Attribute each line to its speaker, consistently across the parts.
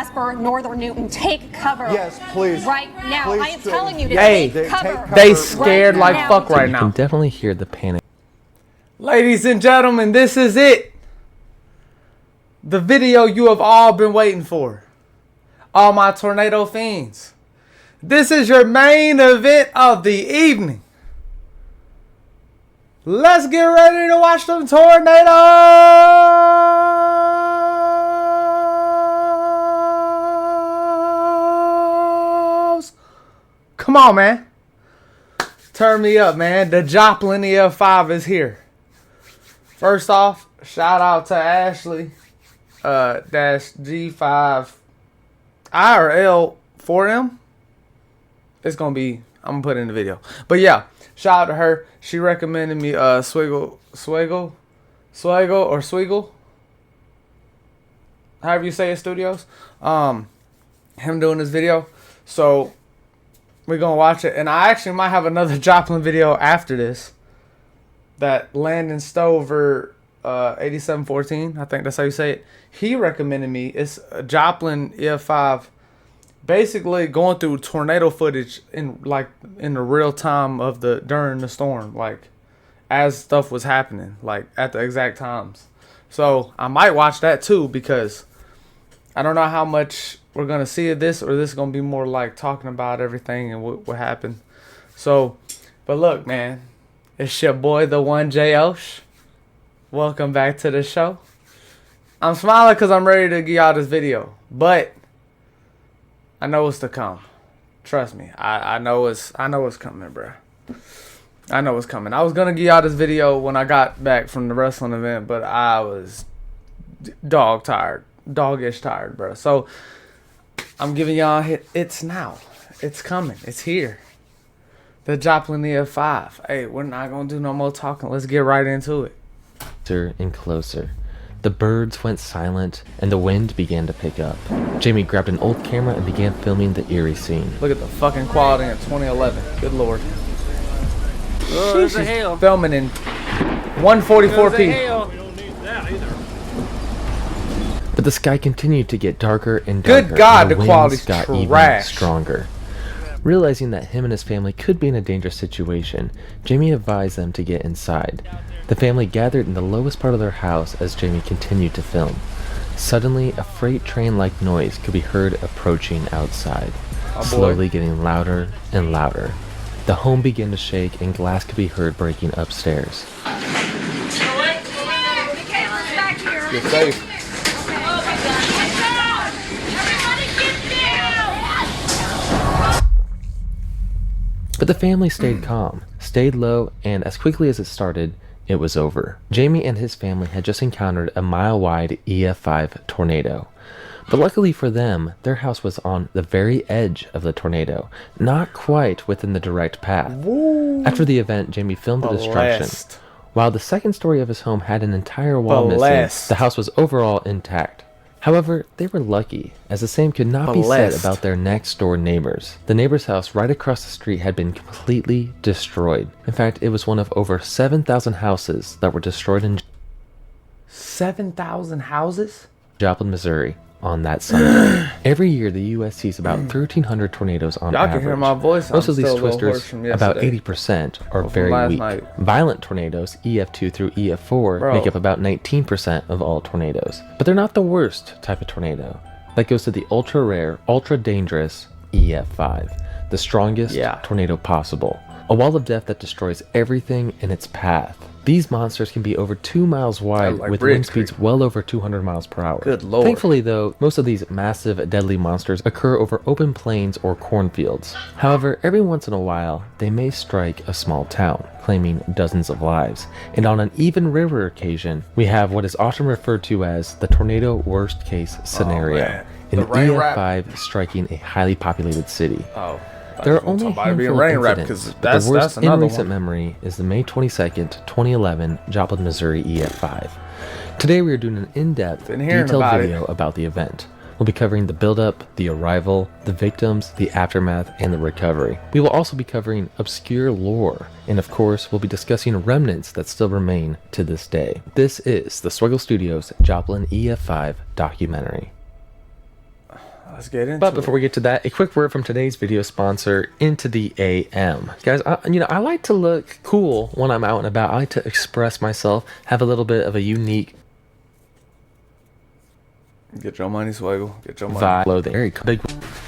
Speaker 1: Jasper, Northern Newton, take cover.
Speaker 2: Yes, please.
Speaker 1: Right now.
Speaker 2: Please
Speaker 1: I am telling you to
Speaker 3: Hey,
Speaker 1: take cover.
Speaker 3: They scared
Speaker 1: right
Speaker 3: like fuck right
Speaker 4: You
Speaker 3: now.
Speaker 4: can definitely hear the panic.
Speaker 3: Ladies and gentlemen, this is it. The video you have all been waiting for. All my tornado fiends. This is your main event of the evening. Let's get ready to watch them tornadoes. Come on, man. Turn me up, man. The Joplin EF5 is here. First off, shout out to Ashley dash G5 I or L4M. It's gonna be, I'm gonna put it in the video. But yeah, shout out to her. She recommended me Swegle, however you say it, studios. Him doing this video. So we're gonna watch it. And I actually might have another Joplin video after this. That Landon Stover 8714, I think that's how you say it. He recommended me. It's a Joplin EF5, basically going through tornado footage in the real time of during the storm, like as stuff was happening, like at the exact times. So I might watch that too, because I don't know how much we're gonna see of this, or this is gonna be more like talking about everything and what happened. So, but look, man. It's your boy, the one J Osh. Welcome back to the show. I'm smiling because I'm ready to give y'all this video, but I know what's to come. Trust me, I know it's coming, bro. I know it's coming. I was gonna give y'all this video when I got back from the wrestling event, but I was doggish tired, bro. So I'm giving y'all it's now. It's coming. It's here. The Joplin EF5. Hey, we're not going to do no more talking. Let's get right into it.
Speaker 4: Closer and closer. The birds went silent and the wind began to pick up. Jamie grabbed an old camera and began filming the eerie scene.
Speaker 3: Look at the fucking quality in 2011. Good lord.
Speaker 5: Oh, there's a hail.
Speaker 3: Filming in 144p.
Speaker 4: But the sky continued to get darker and darker.
Speaker 3: Good God,
Speaker 4: and
Speaker 3: the
Speaker 4: winds
Speaker 3: quality's
Speaker 4: got
Speaker 3: trash.
Speaker 4: even stronger. Realizing that him and his family could be in a dangerous situation, Jamie advised them to get inside. The family gathered in the lowest part of their house as Jamie continued to film. Suddenly, a freight train-like noise could be heard approaching outside, slowly getting louder and louder. The home began to shake and glass could be heard breaking upstairs.
Speaker 3: You're safe.
Speaker 4: But the family stayed calm, stayed low, and as quickly as it started, it was over. Jamie and his family had just encountered a mile-wide EF5 tornado. But luckily for them, their house was on the very edge of the tornado, not quite within the direct path.
Speaker 3: Woo.
Speaker 4: After the event, Jamie filmed the destruction. While the second story of his home had an entire wall missing, the house was overall intact. However, they were lucky, as the same could not be said about their next-door neighbors. The neighbor's house right across the street had been completely destroyed. In fact, it was one of over 7,000 houses that were destroyed in
Speaker 3: 7,000 houses?
Speaker 4: Joplin, Missouri, on that Sunday. Every year, the U.S. sees about 1,300 tornadoes on average.
Speaker 3: Y'all can hear my voice.
Speaker 4: Most of these twisters, about 80%, are very weak. Violent tornadoes, EF2 through EF4, make up about 19% of all tornadoes. But they're not the worst type of tornado. That goes to the ultra-rare, ultra-dangerous EF5, the strongest tornado possible. A wall of death that destroys everything in its path. These monsters can be over 2 miles wide with wind speeds well over 200 miles per hour.
Speaker 3: Good lord.
Speaker 4: Thankfully though, most of these massive deadly monsters occur over open plains or cornfields. However, every once in a while, they may strike a small town, claiming dozens of lives. And on an even rarer occasion, we have what is often referred to as the tornado worst case scenario. An EF5 striking a highly populated city. There are only a handful of incidents, but the worst in recent memory is the May 22nd, 2011 Joplin, Missouri EF5. Today we are doing an in-depth, detailed video about the event. We'll be covering the build-up, the arrival, the victims, the aftermath, and the recovery. We will also be covering obscure lore, and of course, we'll be discussing remnants that still remain to this day. This is the Swegle Studios Joplin EF5 documentary.
Speaker 3: Let's get into
Speaker 4: But before we get to that, a quick word from today's video sponsor, Into the AM. Guys, I like to look cool when I'm out and about. I like to express myself, have a little bit of a unique
Speaker 3: Get your money, Swegle. Get your money.
Speaker 4: vibe. Very big,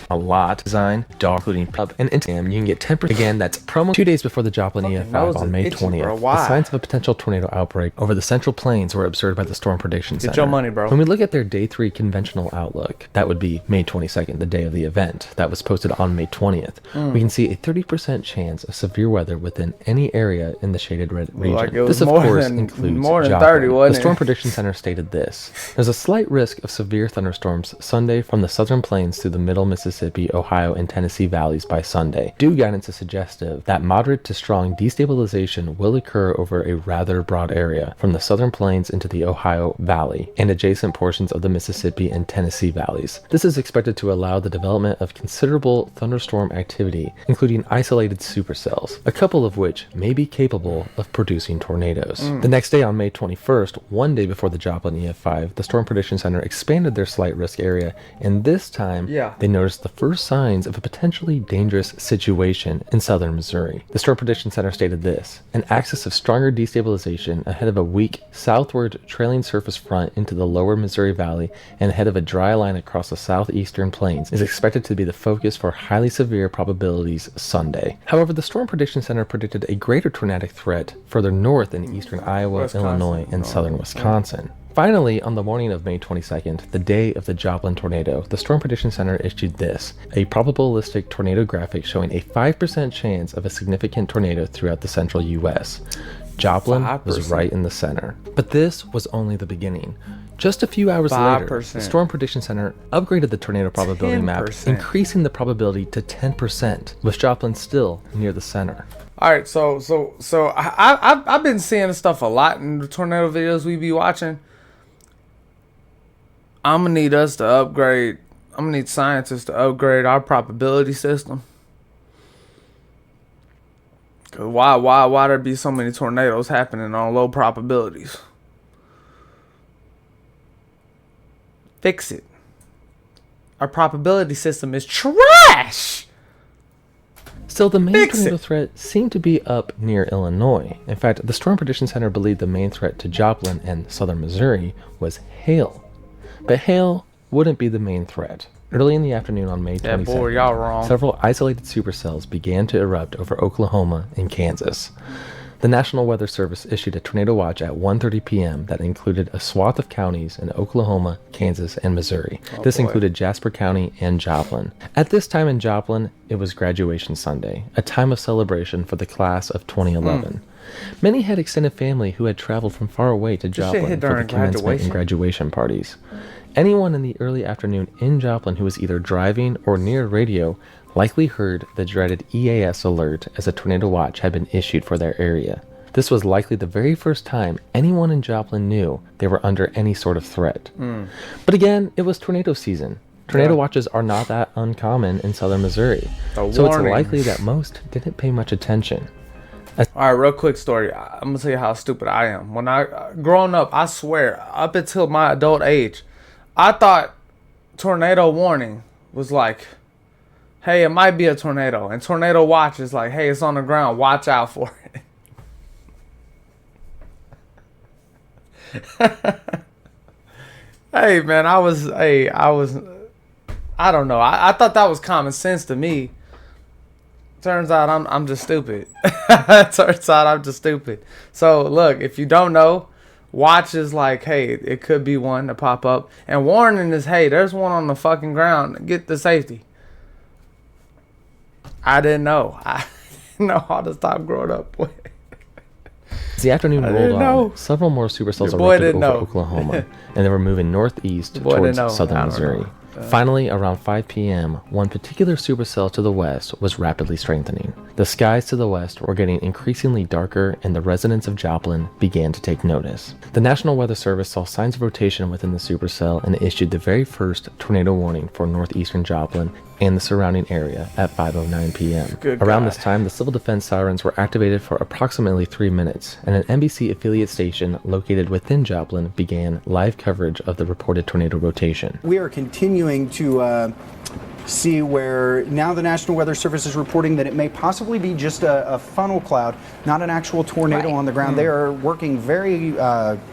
Speaker 4: a lot design, dog, including pub and Instagram. You can get 10%. Again, that's promo 2 days before the Joplin EF5 on May 20th.
Speaker 3: Bro. Why?
Speaker 4: The signs of a potential tornado outbreak over the Central Plains were observed by the Storm Prediction Center.
Speaker 3: Get your money, bro.
Speaker 4: When we look at their day 3 conventional outlook, that would be May 22nd, the day of the event. That was posted on May 20th. We can see a 30% chance of severe weather within any area in the shaded red region.
Speaker 3: Like it was
Speaker 4: this, of
Speaker 3: more
Speaker 4: course,
Speaker 3: than-
Speaker 4: includes
Speaker 3: more than
Speaker 4: Joplin.
Speaker 3: 30, wasn't
Speaker 4: The
Speaker 3: it?
Speaker 4: Storm Prediction Center stated this: there's a slight risk of severe thunderstorms Sunday from the southern plains through the middle Mississippi, Ohio, and Tennessee valleys by Sunday. Dew guidance is suggestive that moderate to strong destabilization will occur over a rather broad area from the southern plains into the Ohio Valley and adjacent portions of the Mississippi and Tennessee valleys. This is expected to allow the development of considerable thunderstorm activity, including isolated supercells, a couple of which may be capable of producing tornadoes. The next day on May 21st, one day before the Joplin EF5, the Storm Prediction Center expanded their slight risk area, and this time they noticed the first signs of a potentially dangerous situation in southern Missouri. The Storm Prediction Center stated this: an axis of stronger destabilization ahead of a weak southward trailing surface front into the lower Missouri Valley and ahead of a dry line across the southeastern plains is expected to be the focus for highly severe probabilities Sunday. However, the Storm Prediction Center predicted a greater tornadic threat further north in eastern Iowa, Illinois, and southern Wisconsin. Finally, on the morning of May 22nd, the day of the Joplin tornado, the Storm Prediction Center issued this: a probabilistic tornado graphic showing a 5% chance of a significant tornado throughout the central U.S. Joplin was
Speaker 3: 5%.
Speaker 4: right in the center. But this was only the beginning. Just a few hours later,
Speaker 3: 5%.
Speaker 4: the Storm Prediction Center upgraded the tornado probability map,
Speaker 3: 10%.
Speaker 4: increasing the probability to 10%, with Joplin still near the center.
Speaker 3: All right, so I've been seeing this stuff a lot in the tornado videos we be watching. I'm gonna need us to upgrade. I'm gonna need scientists to upgrade our probability system. Cause why there be so many tornadoes happening on low probabilities? Fix it. Our probability system is trash.
Speaker 4: Still, the main
Speaker 3: Fix
Speaker 4: tornado
Speaker 3: it.
Speaker 4: threat seemed to be up near Illinois. In fact, the Storm Prediction Center believed the main threat to Joplin and southern Missouri was hail. But hail wouldn't be the main threat. Early in the afternoon on May 22nd,
Speaker 3: boy, y'all wrong.
Speaker 4: several isolated supercells began to erupt over Oklahoma and Kansas. The National Weather Service issued a tornado watch at 1:30 p.m. that included a swath of counties in Oklahoma, Kansas, and Missouri. This
Speaker 3: boy.
Speaker 4: included Jasper County and Joplin. At this time in Joplin, it was graduation Sunday, a time of celebration for the class of 2011. Many had extended family who had traveled from far away to
Speaker 3: shit
Speaker 4: Joplin
Speaker 3: hit
Speaker 4: for the
Speaker 3: during
Speaker 4: commencement
Speaker 3: graduation.
Speaker 4: and graduation parties. Anyone in the early afternoon in Joplin who was either driving or near radio likely heard the dreaded EAS alert as a tornado watch had been issued for their area. This was likely the very first time anyone in Joplin knew they were under any sort of threat. But again, it was tornado season. Tornado watches are not that uncommon in southern Missouri, so it's
Speaker 3: warning.
Speaker 4: likely that most didn't pay much attention.
Speaker 3: All right, real quick story. I'm gonna tell you how stupid I am. When I growing up, I swear, up until my adult age, I thought tornado warning was like, hey, it might be a tornado, and tornado watch is like, hey, it's on the ground, watch out for it. Hey man, I don't know. I thought that was common sense to me. Turns out I'm just stupid. Turns out I'm just stupid. So look, if you don't know, watch is like, hey, it could be one to pop up, and warning is, hey, there's one on the fucking ground. Get the safety. I didn't know. I didn't know how to stop growing up.
Speaker 4: As the afternoon rolled
Speaker 3: didn't
Speaker 4: on,
Speaker 3: know.
Speaker 4: several more supercells
Speaker 3: Your boy
Speaker 4: erupted
Speaker 3: didn't
Speaker 4: over
Speaker 3: know.
Speaker 4: Oklahoma, and they were moving northeast
Speaker 3: boy didn't
Speaker 4: towards
Speaker 3: know. I
Speaker 4: southern
Speaker 3: don't
Speaker 4: Missouri.
Speaker 3: know.
Speaker 4: Finally, around 5 p.m., one particular supercell to the west was rapidly strengthening. The skies to the west were getting increasingly darker, and the residents of Joplin began to take notice. The National Weather Service saw signs of rotation within the supercell and issued the very first tornado warning for northeastern Joplin and the surrounding area at 5:09 p.m. Around this time, the civil defense sirens were activated for approximately 3 minutes, and an NBC affiliate station located within Joplin began live coverage of the reported tornado rotation.
Speaker 2: We are continuing to see where now the National Weather Service is reporting that it may possibly be just a funnel cloud, not an actual tornado on the ground. They are working very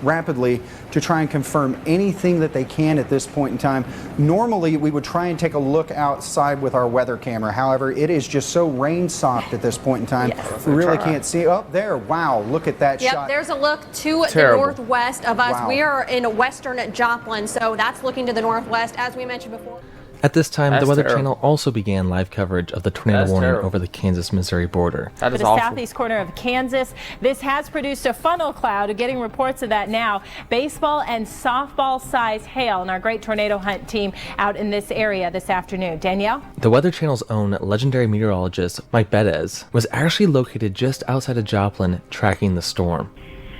Speaker 2: rapidly to try and confirm anything that they can at this point in time. Normally, we would try and take a look outside with our weather camera. However, it is just so rain-socked at this point in time, we really can't see. Oh, there, wow, look at that shot.
Speaker 1: Yep, there's a look to the northwest of us. We are in western Joplin, so that's looking to the northwest, as we mentioned before.
Speaker 4: At this time, the Weather Channel also began live coverage of the tornado warning over the Kansas-Missouri border.
Speaker 6: For the southeast corner of Kansas, this has produced a funnel cloud. We're getting reports of that now. Baseball and softball size hail, and our great tornado hunt team out in this area this afternoon. Danielle?
Speaker 4: The Weather Channel's own legendary meteorologist, Mike Betez, was actually located just outside of Joplin tracking the storm.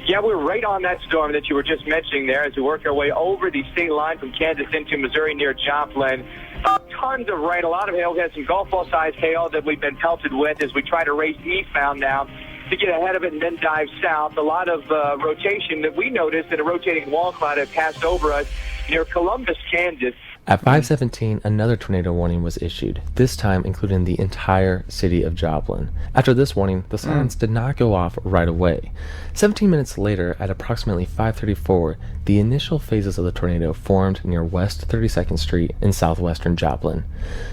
Speaker 7: Yeah, we're right on that storm that you were just mentioning there as we work our way over the state line from Kansas into Missouri near Joplin. Tons of rain, a lot of hail. We had some golf ball size hail that we've been pelted with as we try to race eastbound now to get ahead of it and then dive south. A lot of rotation that we noticed that a rotating wall cloud had passed over us near Columbus, Kansas.
Speaker 4: At 5:17, another tornado warning was issued, this time including the entire city of Joplin. After this warning, the sirens did not go off right away. 17 minutes later, at approximately 5:34, the initial phases of the tornado formed near West 32nd Street in southwestern Joplin.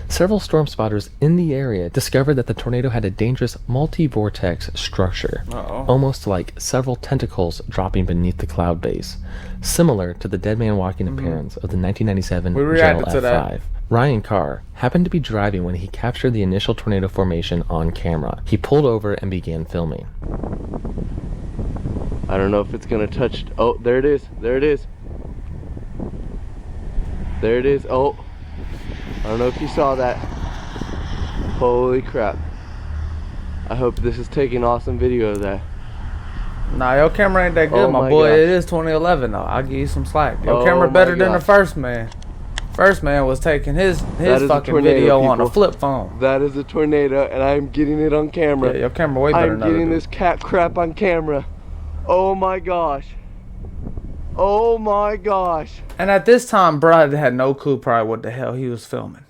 Speaker 4: Several storm spotters in the area discovered that the tornado had a dangerous multi-vortex structure, almost like several tentacles dropping beneath the cloud base, similar to the dead man walking appearance of the 1997 General F5. Ryan Carr happened to be driving when he captured the initial tornado formation on camera. He pulled over and began filming.
Speaker 8: I don't know if it's gonna touch. Oh, there it is. There it is. There it is. Oh, I don't know if you saw that. Holy crap. I hope this is taking awesome video of that.
Speaker 3: Nah, your camera ain't that good, my boy.
Speaker 8: gosh.
Speaker 3: It is 2011 though. I'll give you some slack. Your
Speaker 8: Oh
Speaker 3: camera
Speaker 8: my
Speaker 3: better than the
Speaker 8: gosh.
Speaker 3: first man. First man was taking his
Speaker 8: That is a
Speaker 3: fucking
Speaker 8: tornado,
Speaker 3: video on a
Speaker 8: people.
Speaker 3: flip phone.
Speaker 8: That is a tornado, and I'm getting it on camera.
Speaker 3: Yeah, your camera way better
Speaker 8: I'm
Speaker 3: than other
Speaker 8: getting
Speaker 3: dudes.
Speaker 8: this cat crap on camera. Oh my gosh. Oh my gosh.
Speaker 3: And at this time, Brad had no clue probably what the hell he was filming.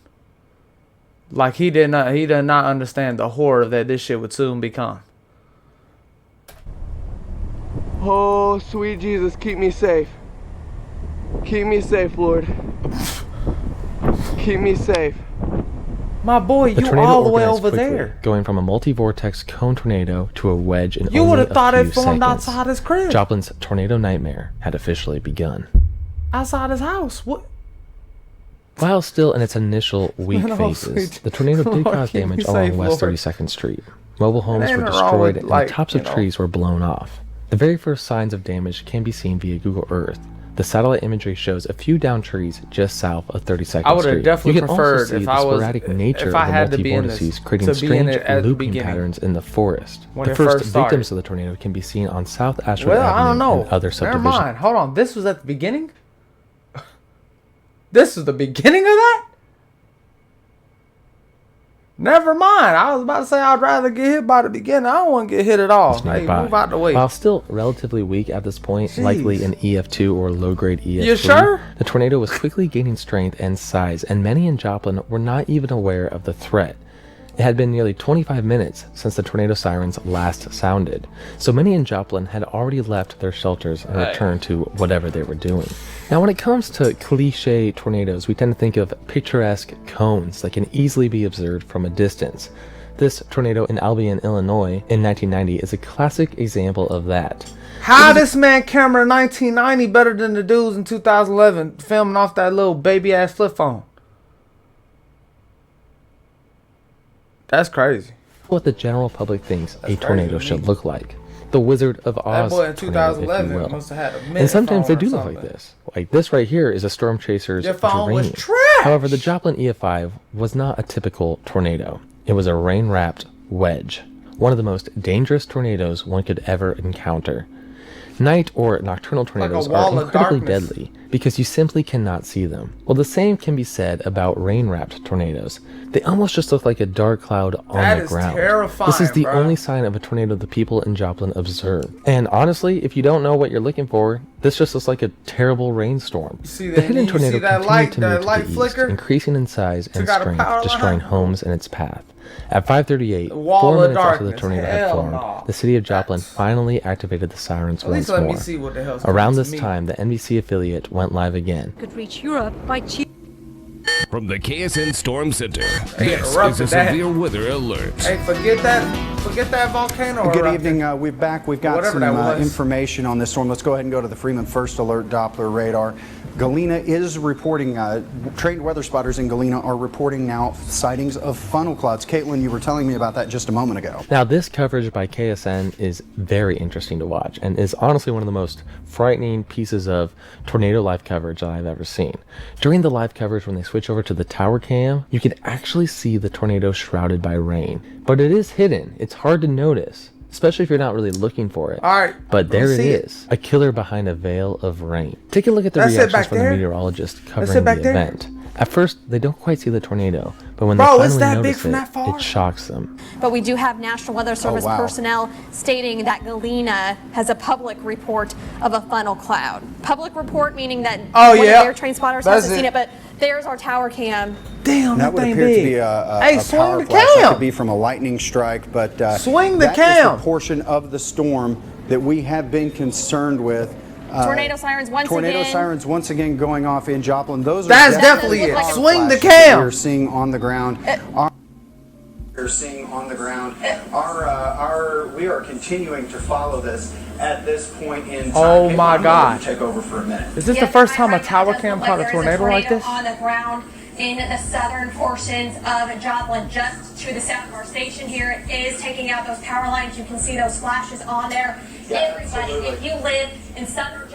Speaker 3: Like he did not understand the horror that this shit would soon become.
Speaker 8: Oh, sweet Jesus, keep me safe. Keep me safe, Lord. Keep me safe.
Speaker 3: My boy,
Speaker 4: The
Speaker 3: you
Speaker 4: tornado
Speaker 3: all the way
Speaker 4: organized
Speaker 3: over
Speaker 4: quickly,
Speaker 3: there.
Speaker 4: going from a multi-vortex cone tornado to a wedge in
Speaker 3: You
Speaker 4: only
Speaker 3: would
Speaker 4: a
Speaker 3: have thought
Speaker 4: few
Speaker 3: it formed
Speaker 4: seconds.
Speaker 3: outside his crib.
Speaker 4: Joplin's tornado nightmare had officially begun.
Speaker 3: Outside his house. What?
Speaker 4: While still in its initial weak
Speaker 3: Man, oh,
Speaker 4: phases,
Speaker 3: sweet.
Speaker 4: the tornado did
Speaker 3: Lord,
Speaker 4: cause
Speaker 3: keep me
Speaker 4: damage
Speaker 3: safe,
Speaker 4: along West
Speaker 3: Lord.
Speaker 4: 32nd Street. Mobile homes
Speaker 3: ain't
Speaker 4: were
Speaker 3: nothing wrong
Speaker 4: destroyed
Speaker 3: with,
Speaker 4: and
Speaker 3: like,
Speaker 4: the tops
Speaker 3: you
Speaker 4: of
Speaker 3: know.
Speaker 4: trees were blown off. The very first signs of damage can be seen via Google Earth. The satellite imagery shows a few down trees just south of 32nd
Speaker 3: I would
Speaker 4: Street.
Speaker 3: have definitely
Speaker 4: You can
Speaker 3: preferred
Speaker 4: also see
Speaker 3: if
Speaker 4: the
Speaker 3: I was
Speaker 4: sporadic nature
Speaker 3: if I
Speaker 4: of
Speaker 3: had
Speaker 4: the
Speaker 3: to be in this,
Speaker 4: multi-vortices, creating
Speaker 3: to be in
Speaker 4: strange
Speaker 3: it at the
Speaker 4: looping
Speaker 3: beginning.
Speaker 4: patterns in the forest.
Speaker 3: When
Speaker 4: The
Speaker 3: it
Speaker 4: first
Speaker 3: first started.
Speaker 4: victims of the tornado can be seen on South Ashford
Speaker 3: Well,
Speaker 4: Avenue
Speaker 3: I don't know.
Speaker 4: and other
Speaker 3: Never
Speaker 4: subdivisions.
Speaker 3: mind. Hold on. This was at the beginning? This is the beginning of that? Never mind. I was about to say I'd rather get hit by the beginning. I don't want to get hit at all. Hey,
Speaker 4: Nearby.
Speaker 3: move out the way.
Speaker 4: While still relatively weak at this point,
Speaker 3: Jeez.
Speaker 4: likely an EF2 or low-grade EF3,
Speaker 3: You sure?
Speaker 4: the tornado was quickly gaining strength and size, and many in Joplin were not even aware of the threat. It had been nearly 25 minutes since the tornado sirens last sounded, so many in Joplin had already left their shelters and returned to whatever they were doing. Now, when it comes to cliche tornadoes, we tend to think of picturesque cones that can easily be observed from a distance. This tornado in Albion, Illinois in 1990 is a classic example of that.
Speaker 3: How this man camera in 1990 better than the dudes in 2011 filming off that little baby ass flip phone? That's crazy.
Speaker 4: What the general public thinks a
Speaker 3: crazy
Speaker 4: tornado
Speaker 3: to
Speaker 4: should
Speaker 3: me.
Speaker 4: look like. The Wizard of
Speaker 3: That
Speaker 4: Oz
Speaker 3: boy in
Speaker 4: tornado, if
Speaker 3: 2011
Speaker 4: you will.
Speaker 3: must have had a
Speaker 4: And sometimes they
Speaker 3: phone
Speaker 4: do
Speaker 3: or
Speaker 4: look like
Speaker 3: something.
Speaker 4: this. Like this right here is a storm chaser's
Speaker 3: Your phone was
Speaker 4: dream.
Speaker 3: trash.
Speaker 4: However, the Joplin EF5 was not a typical tornado. It was a rain-wrapped Wedge, one of the most dangerous tornadoes one could ever encounter. Night or nocturnal tornadoes are incredibly deadly because you simply cannot see them. Well, the same can be said about rain-wrapped tornadoes. They almost just look like a dark cloud on the ground.
Speaker 3: Terrifying,
Speaker 4: this is the only sign of a tornado the people in Joplin observe. And honestly, if you don't know what you're looking for, this just looks like a terrible rainstorm. The hidden tornado continued to move to the east, increasing in size and strength, destroying homes in its path. At 5:38, 4 minutes after the tornado had formed, the city of Joplin finally activated the sirens once more. Around this time, the NBC affiliate went live again.
Speaker 9: Could reach Europe by
Speaker 10: From the KSN Storm Center, this is a severe weather alert.
Speaker 3: Hey, forget that volcano.
Speaker 2: Good evening. We've got some information on this storm. Let's go ahead and go to the Freeman First Alert Doppler radar. Galena is reporting, trained weather spotters in Galena are reporting now sightings of funnel clouds. Caitlin, you were telling me about that just a moment ago.
Speaker 4: Now, this coverage by KSN is very interesting to watch and is honestly one of the most frightening pieces of tornado live coverage that I've ever seen. During the live coverage, when they switch over to the tower cam, you can actually see the tornado shrouded by rain. But it is hidden. It's hard to notice, especially if you're not really looking for it.
Speaker 3: All right,
Speaker 4: but there it is, a killer behind a veil of rain. Take a look at the reactions from the meteorologist covering the event. At first, they don't quite see the tornado, but when they finally notice it, it shocks them.
Speaker 1: But we do have National Weather Service personnel stating that Galena has a public report of a funnel cloud. Public report meaning that one of their trained spotters hasn't seen it, but there's our tower cam.
Speaker 2: Damn, that would appear to be a power flash. That could be from a lightning strike, but
Speaker 3: swing the
Speaker 2: cam. That is the portion of the storm that we have been concerned with.
Speaker 1: Tornado sirens once again.
Speaker 2: Tornado sirens once again going off in Joplin. Those are
Speaker 3: definitely it. Swing the cam.
Speaker 2: We're seeing on the ground. We are continuing to follow this at this point in time.
Speaker 3: Oh my God!
Speaker 2: Take over for a minute.
Speaker 3: Is this the first time a tower cam caught a tornado like this?
Speaker 1: On the ground in the southern portions of Joplin, just to the south of our station here. It is taking out those power lines. You can see those flashes on there. Yeah, everybody, if you live in southern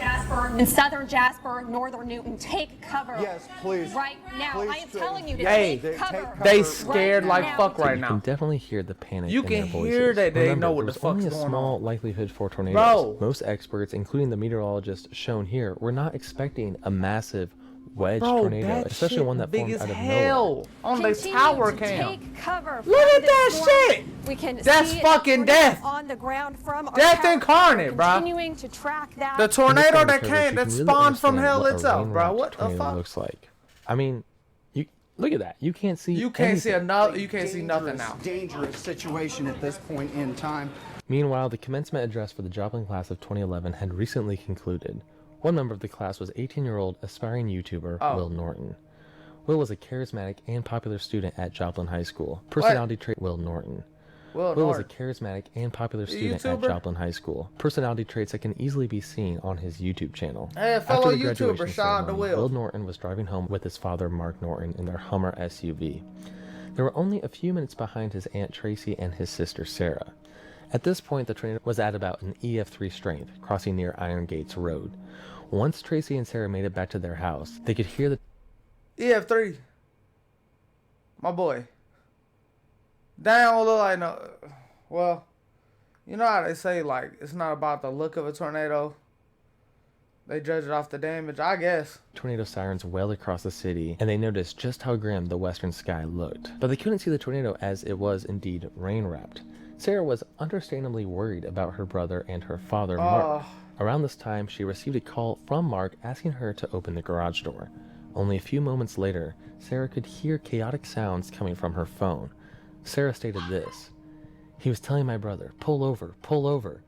Speaker 1: Jasper, northern Newton, take cover.
Speaker 2: Yes, please.
Speaker 1: Right now,
Speaker 2: please
Speaker 1: I am telling you to
Speaker 3: take
Speaker 1: cover.
Speaker 3: They scared like fuck right now.
Speaker 4: You can definitely hear the panic
Speaker 3: in their voices. You can hear that they know what the fuck's going on.
Speaker 4: There was only a small likelihood for tornadoes. Most experts, including the meteorologist shown here, were not expecting a massive wedge tornado, especially one that formed out of nowhere.
Speaker 3: On the tower cam.
Speaker 1: Take cover.
Speaker 3: Look at that shit.
Speaker 1: We can
Speaker 3: That's fucking death.
Speaker 1: On the ground from
Speaker 3: death incarnate, bro.
Speaker 1: Continuing to track that.
Speaker 3: The tornado that spawned from hell itself, bro. What the fuck
Speaker 4: looks like? I mean, you look at that. You can't see.
Speaker 3: You can't see another. You can't see nothing now.
Speaker 2: Dangerous situation at this point in time.
Speaker 4: Meanwhile, the commencement address for the Joplin class of 2011 had recently concluded. One member of the class was 18-year-old aspiring YouTuber Will Norton. Will was a charismatic and popular student at Joplin High School. Personality trait Will Norton. Will was a charismatic and popular student at Joplin High School. Personality traits that can easily be seen on his YouTube channel.
Speaker 3: Hey, fellow YouTuber, shout out to Will.
Speaker 4: Will Norton was driving home with his father, Mark Norton, in their Hummer SUV. They were only a few minutes behind his Aunt Tracy and his sister, Sarah. At this point, the tornado was at about an EF3 strength, crossing near Iron Gates Road. Once Tracy and Sarah made it back to their house, they could hear the
Speaker 3: EF3. My boy. Down look like no. Well, you know how they say, like, it's not about the look of a tornado. They judge it off the damage, I guess.
Speaker 4: Tornado sirens wailed across the city, and they noticed just how grim the western sky looked. But they couldn't see the tornado as it was indeed rain-wrapped. Sarah was understandably worried about her brother and her father, Mark. Around this time, she received a call from Mark asking her to open the garage door. Only a few moments later, Sarah could hear chaotic sounds coming from her phone. Sarah stated this: "He was telling my brother, pull over, pull over.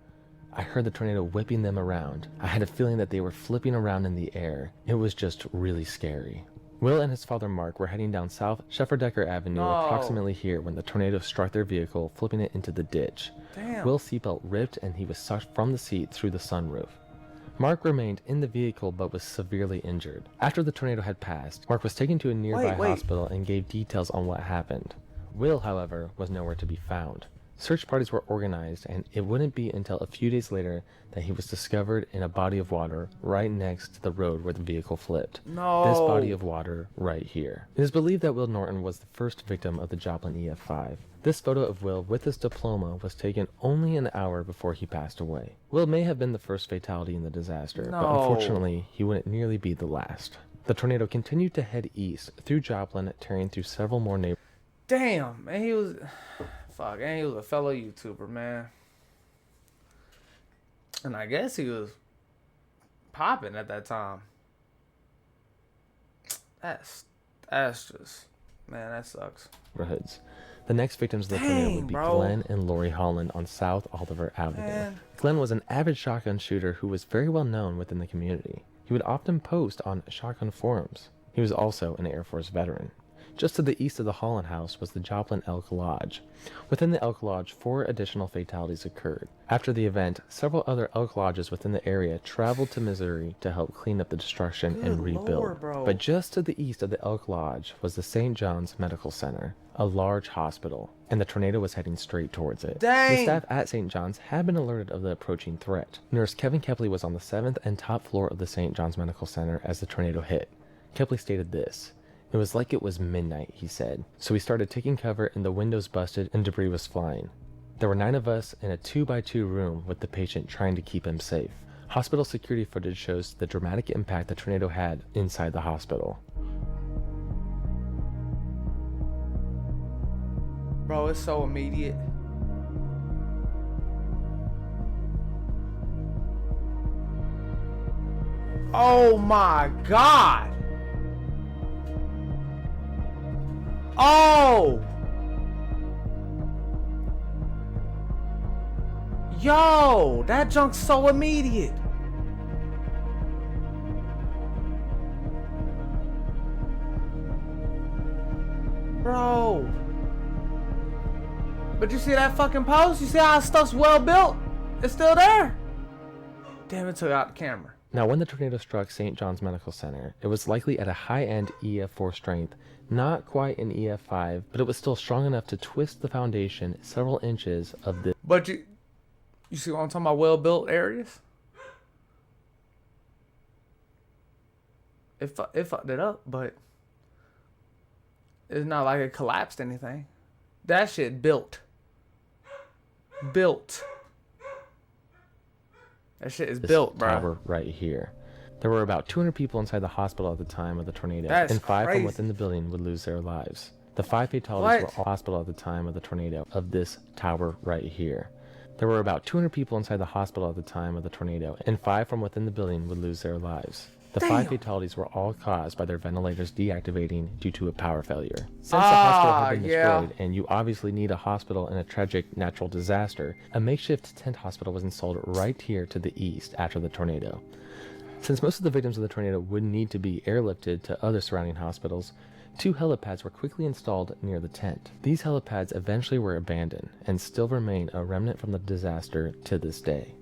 Speaker 4: I heard the tornado whipping them around. I had a feeling that they were flipping around in the air. It was just really scary." Will and his father Mark were heading down South Shefferdecker Avenue approximately here when the tornado struck their vehicle, flipping it into the ditch.
Speaker 3: Damn.
Speaker 4: Will's seatbelt ripped and he was sucked from the seat through the sunroof. Mark remained in the vehicle but was severely injured. After the tornado had passed, Mark was taken to a nearby hospital and gave details on what happened. Will, however, was nowhere to be found. Search parties were organized, and it wouldn't be until a few days later that he was discovered in a body of water right next to the road where the vehicle flipped.
Speaker 3: No.
Speaker 4: This body of water right here. It is believed that Will Norton was the first victim of the Joplin EF5. This photo of Will with his diploma was taken only an hour before he passed away. Will may have been the first fatality in the disaster, but unfortunately, he wouldn't nearly be the last. The tornado continued to head east through Joplin, tearing through several more neighborhoods.
Speaker 3: Damn, man, he was... Fuck, and he was a fellow YouTuber, man. And I guess he was popping at that time. That's just... Man, that sucks.
Speaker 4: The next victims of the tornado would be Glenn and Lori Holland on South Oliver Avenue. Man. Glenn was an avid shotgun shooter who was very well known within the community. He would often post on shotgun forums. He was also an Air Force veteran. Just to the east of the Holland house was the Joplin Elk Lodge. Within the Elk Lodge, 4 additional fatalities occurred. After the event, several other Elk Lodges within the area traveled to Missouri to help clean up the destruction and rebuild. But just to the east of the Elk Lodge was the St. John's Medical Center, a large hospital, and the tornado was heading straight towards it.
Speaker 3: Dang.
Speaker 4: The staff at St. John's had been alerted of the approaching threat. Nurse Kevin Kepley was on the 7th and top floor of the St. John's Medical Center as the tornado hit. Kepley stated this: "It was like it was midnight," he said. "So we started taking cover and the windows busted and debris was flying. There were 9 of us in a 2x2 room with the patient trying to keep him safe." Hospital security footage shows the dramatic impact the tornado had inside the hospital.
Speaker 3: Bro, it's so immediate. Oh my God. Oh! Yo, that junk's so immediate. Bro. But you see that fucking post? You see how stuff's well built? It's still there. Damn, it took out the camera.
Speaker 4: Now, when the tornado struck St. John's Medical Center, it was likely at a high-end EF4 strength, not quite an EF5, but it was still strong enough to twist the foundation several inches of this.
Speaker 3: But you see what I'm talking about? Well-built areas. It fucked it up, but it's not like it collapsed anything. That shit built. That shit is built, bro.
Speaker 4: Tower right here. There were about 200 people inside the hospital at the time of the tornado, and 5 from within the building would lose their lives. The 5 fatalities were all hospital at the time of the tornado of this tower right here. There were about 200 people inside the hospital at the time of the tornado, and 5 from within the building would lose their lives. The 5 fatalities were all caused by their ventilators deactivating due to a power failure. Since the hospital had been destroyed, and you obviously need a hospital in a tragic natural disaster, a makeshift tent hospital was installed right here to the east after the tornado. Since most of the victims of the tornado would need to be airlifted to other surrounding hospitals, 2 helipads were quickly installed near the tent. These helipads eventually were abandoned, and still remain a remnant from the disaster to this day.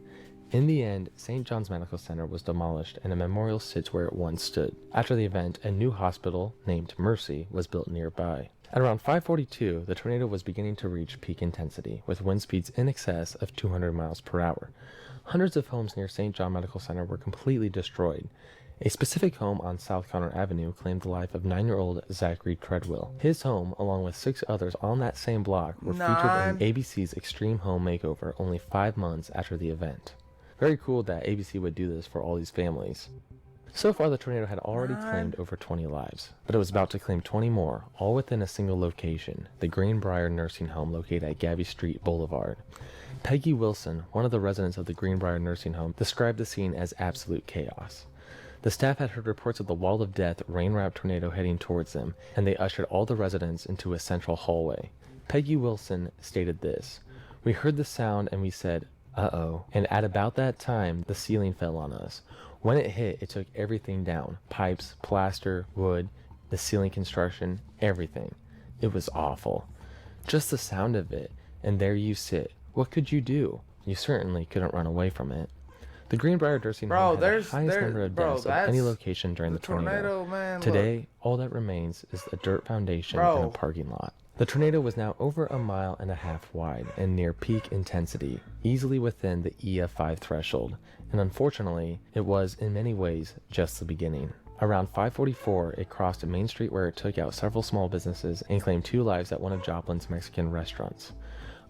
Speaker 4: In the end, St. John's Medical Center was demolished and a memorial sits where it once stood. After the event, a new hospital, named Mercy, was built nearby. At around 5:42, the tornado was beginning to reach peak intensity, with wind speeds in excess of 200 miles per hour. Hundreds of homes near St. John Medical Center were completely destroyed. A specific home on South Conner Avenue claimed the life of 9-year-old Zachary Treadwell. His home, along with 6 others on that same block, were featured in ABC's Extreme Home Makeover only 5 months after the event. Very cool that ABC would do this for all these families. So far, the tornado had already claimed over 20 lives, but it was about to claim 20 more, all within a single location, the Greenbrier Nursing Home located at Gabby Street Boulevard. Peggy Wilson, one of the residents of the Greenbrier Nursing Home, described the scene as absolute chaos. The staff had heard reports of the wall of death rain-wrapped tornado heading towards them, and they ushered all the residents into a central hallway. Peggy Wilson stated this: "We heard the sound and we said, uh-oh, and at about that time, the ceiling fell on us. When it hit, it took everything down. Pipes, plaster, wood, the ceiling construction, everything. It was awful. Just the sound of it, and there you sit. What could you do? You certainly couldn't run away from it." The Greenbrier nursing home had the highest number of deaths of any location during the tornado.
Speaker 3: Man,
Speaker 4: Today, all that remains is a dirt foundation and a parking lot. The tornado was now over 1.5 miles wide and near peak intensity, easily within the EF5 threshold, and unfortunately, it was in many ways just the beginning. Around 5:44, it crossed a main street where it took out several small businesses and claimed 2 lives at one of Joplin's Mexican restaurants.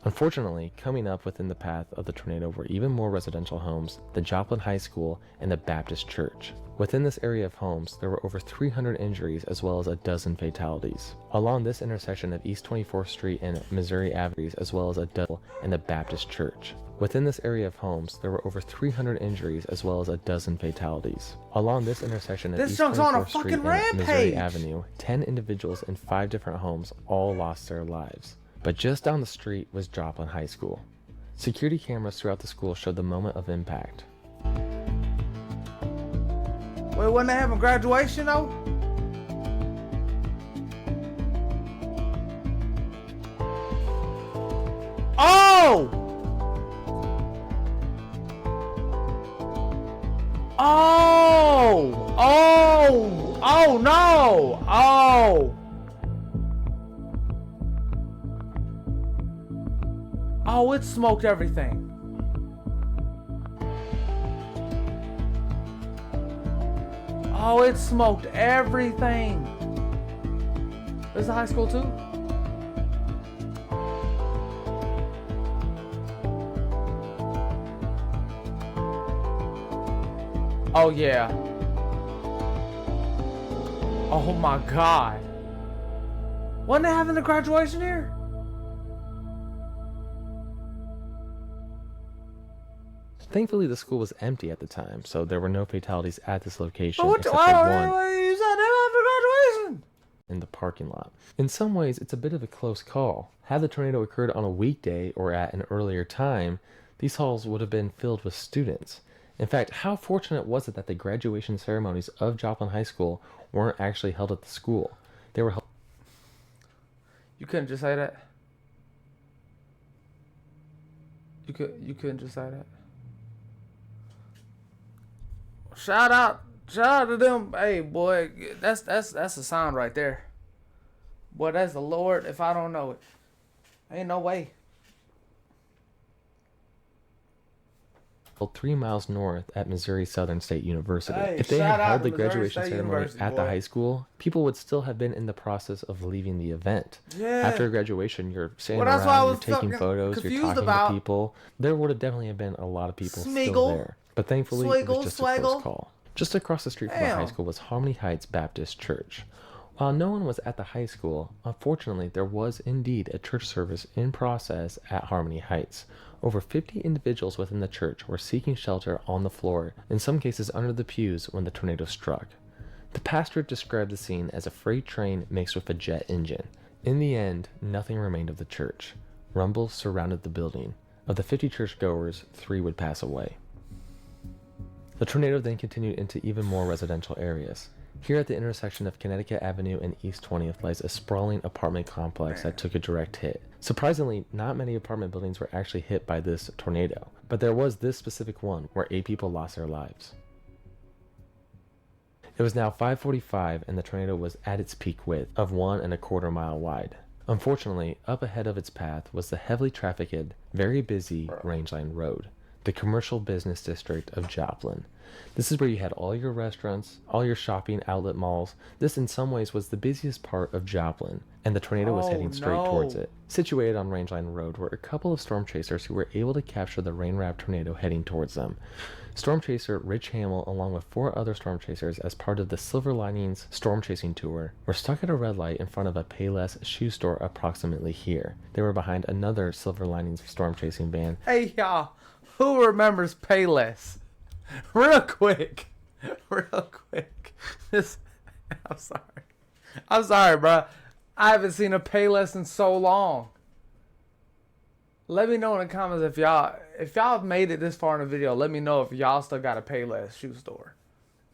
Speaker 4: Unfortunately, coming up within the path of the tornado were even more residential homes, the Joplin High School and the Baptist Church. Within this area of homes, there were over 300 injuries as well as a dozen fatalities. Along this intersection of East 24th Street and Missouri Avenues, as well as a dozen in the Baptist Church. Within this area of homes, there were over 300 injuries as well as a dozen fatalities. Along this intersection of East 24th Street and Missouri Avenue, 10 individuals in 5 different homes all lost their lives. But just down the street was Joplin High School. Security cameras throughout the school showed the moment of impact.
Speaker 3: Wait, wasn't they having graduation though? Oh! Oh! Oh! Oh no! Oh! Oh, it smoked everything. Oh, it smoked everything. Is the high school too? Oh yeah. Oh my God. Wasn't they having a graduation here?
Speaker 4: Thankfully, the school was empty at the time, so there were no fatalities at this location
Speaker 3: What?
Speaker 4: except for one
Speaker 3: You said they were having graduation
Speaker 4: in the parking lot. In some ways, it's a bit of a close call. Had the tornado occurred on a weekday or at an earlier time, these halls would have been filled with students. In fact, how fortunate was it that the graduation ceremonies of Joplin High School weren't actually held at the school? They were held.
Speaker 3: You couldn't just say that. You couldn't just say that. Shout out to them. Hey boy, that's a sign right there. Boy, that's the Lord if I don't know it. Ain't no way.
Speaker 4: 3 miles north at Missouri Southern State University.
Speaker 3: Hey,
Speaker 4: if they had
Speaker 3: shout out
Speaker 4: held
Speaker 3: to
Speaker 4: the
Speaker 3: Missouri
Speaker 4: graduation
Speaker 3: State
Speaker 4: ceremony
Speaker 3: University,
Speaker 4: at the
Speaker 3: boy.
Speaker 4: high school, people would still have been in the process of leaving the event.
Speaker 3: Yeah.
Speaker 4: After graduation, you're standing
Speaker 3: Well, that's why I
Speaker 4: around,
Speaker 3: was
Speaker 4: you're taking
Speaker 3: fucking
Speaker 4: photos, you're
Speaker 3: confused
Speaker 4: talking
Speaker 3: about.
Speaker 4: to people. There would have definitely been a lot of people still
Speaker 3: Smeagol.
Speaker 4: there. But thankfully, it was just a
Speaker 3: Swegle.
Speaker 4: close call. Just across the street from our high
Speaker 3: Damn.
Speaker 4: school was Harmony Heights Baptist Church. While no one was at the high school, unfortunately, there was indeed a church service in process at Harmony Heights. Over 50 individuals within the church were seeking shelter on the floor, in some cases under the pews, when the tornado struck. The pastor described the scene as a freight train mixed with a jet engine. In the end, nothing remained of the church. Rumble surrounded the building. Of the 50 churchgoers, 3 would pass away. The tornado then continued into even more residential areas. Here at the intersection of Connecticut Avenue and East 20th lies a sprawling apartment complex that took a direct hit. Surprisingly, not many apartment buildings were actually hit by this tornado, but there was this specific one where 8 people lost their lives. It was now 5:45 and the tornado was at its peak width of 1.25 mile wide. Unfortunately, up ahead of its path was the heavily trafficked, very busy Rangeline Road, the commercial business district of Joplin. This is where you had all your restaurants, all your shopping outlet malls. This in some ways was the busiest part of Joplin, and the tornado was heading straight towards it. Situated on Rangeline Road were a couple of storm chasers who were able to capture the rain-wrapped tornado heading towards them. Storm chaser Rich Hamill, along with 4 other storm chasers as part of the Silver Linings storm chasing tour, were stuck at a red light in front of a Payless shoe store approximately here. They were behind another Silver Linings storm chasing van.
Speaker 3: Hey y'all, who remembers Payless? Real quick. I'm sorry, bro. I haven't seen a Payless in so long. Let me know in the comments if y'all made it this far in the video. Let me know if y'all still got a Payless shoe store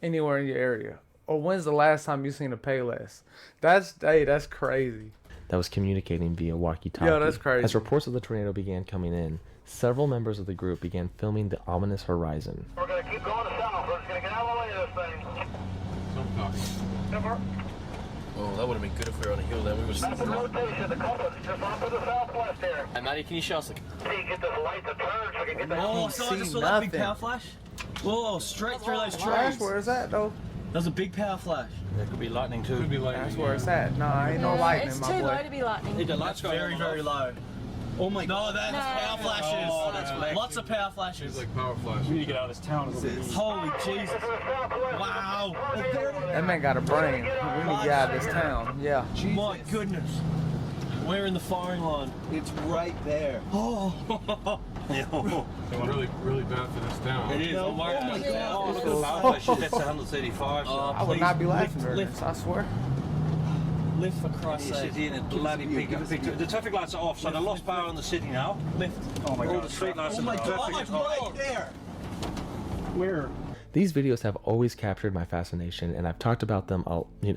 Speaker 3: anywhere in your area, or when's the last time you seen a Payless. That's crazy.
Speaker 4: that was communicating via walkie-talkie.
Speaker 3: Yo, that's crazy.
Speaker 4: As reports of the tornado began coming in, several members of the group began filming the ominous horizon.
Speaker 7: We're going to keep going to south. We're just going to get out of the way of this thing.
Speaker 9: Oh, that would have been good if we were on a hill then. We was.
Speaker 7: That's the rotation. The compass just off to the southwest here.
Speaker 9: Hey, Matty, can you show us?
Speaker 7: See, get this light to turn so we can get that.
Speaker 3: Oh,
Speaker 5: So I just saw that big power flash. Whoa, straight through those
Speaker 3: That's
Speaker 5: trees.
Speaker 3: where it's at, though.
Speaker 5: That was a big power flash.
Speaker 9: There could be lightning too. Could be lightning.
Speaker 3: That's where it's at. Nah, ain't no lightning,
Speaker 6: It's
Speaker 3: my
Speaker 6: too
Speaker 3: boy.
Speaker 6: low to be lightning.
Speaker 9: The lights
Speaker 5: That's very, very low. Oh my god. No, that's power flashes.
Speaker 9: Oh, that's
Speaker 5: Lots of power flashes.
Speaker 11: It's like power flash. We need to get out of this town.
Speaker 5: Holy Jesus. Wow.
Speaker 3: That man got a brain. We need to get out of this town. Yeah.
Speaker 5: My goodness. We're in the firing line.
Speaker 11: It's right there.
Speaker 5: Oh.
Speaker 11: It's really, really bad for this town.
Speaker 5: It is.
Speaker 9: Oh my
Speaker 5: God.
Speaker 9: God. Look at the power flashes. That's 135.
Speaker 3: I would not be laughing during
Speaker 5: lift.
Speaker 3: this, I swear.
Speaker 5: Lift for Christ's sake.
Speaker 9: City and it bloody big. The traffic lights are off, so they lost power on the city now.
Speaker 5: Lift.
Speaker 11: Oh my
Speaker 9: All
Speaker 11: god.
Speaker 9: the street lights and the traffic is
Speaker 5: right
Speaker 9: off.
Speaker 5: there.
Speaker 11: Where?
Speaker 4: These videos have always captured my fascination, and I've talked about them